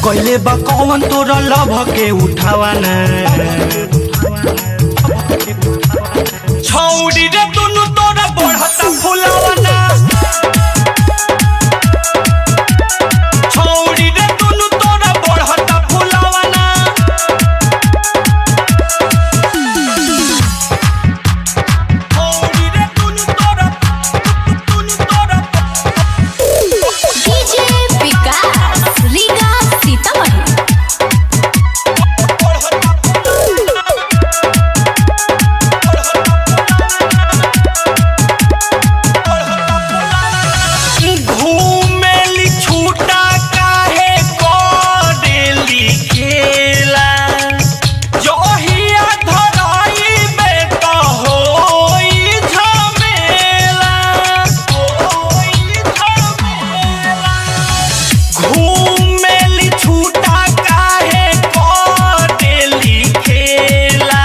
कइले बा कौन तोरा लभ के उठावाना छौड़ी रे दुनु तोरा बढ़ता फुलावाना छौड़ी रे दुनु तोरा बढ़ता फुलावाना छौड़ी रे दुनु तोरा डीजे विकास रीगा सीतामढ़ी घूमेली छूटा काहे करेली खेला जहिया धराई बेटा होई झमेला घूमेली छूटा काहे करेली खेला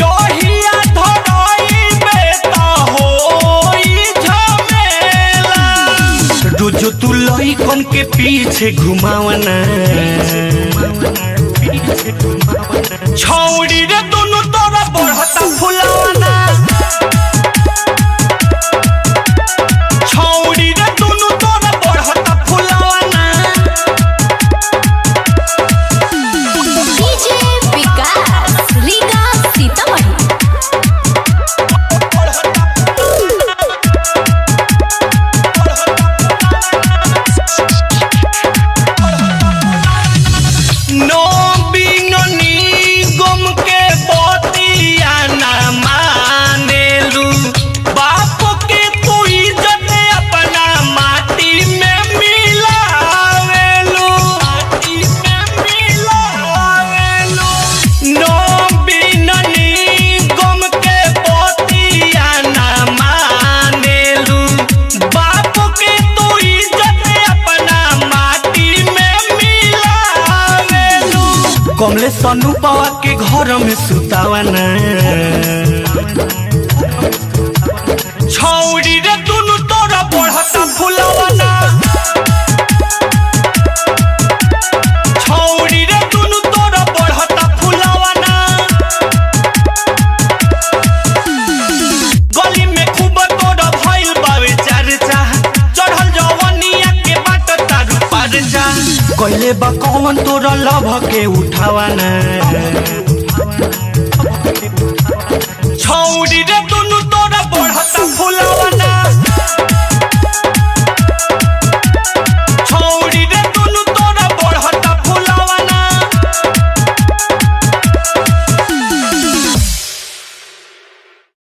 जहिया धराई बेटा होई झमेला रोज तू लइकन के पीछे घुमावना छौड़ी रे दोनों तोरा बढ़ता फुलावना छौड़ी रे दोनों तोरा बढ़ता फुलावना डीजे विकास रीगा सीतामढ़ी नो बिननी गम के बतिया ना मानेलू बाप के तू इज्जत अपना माटी में मिलावेलू नो बिननी गम के बतिया ना मानेलू बाप के तू इज्जत अपना माटी में मिलावेलू कमले सनु पावा के घर में सुतावना छौड़ी रे दुनु तोरा बढ़ता फुलावना छौड़ी रे दुनु तोरा बढ़ता फुलावना गली में खूब तोरा भइल बावे चर्चा चढ़ल जवनिया के बाट तारू पार जा कइले बा कौन तोरा लभ के उठावाना छौड़ी रे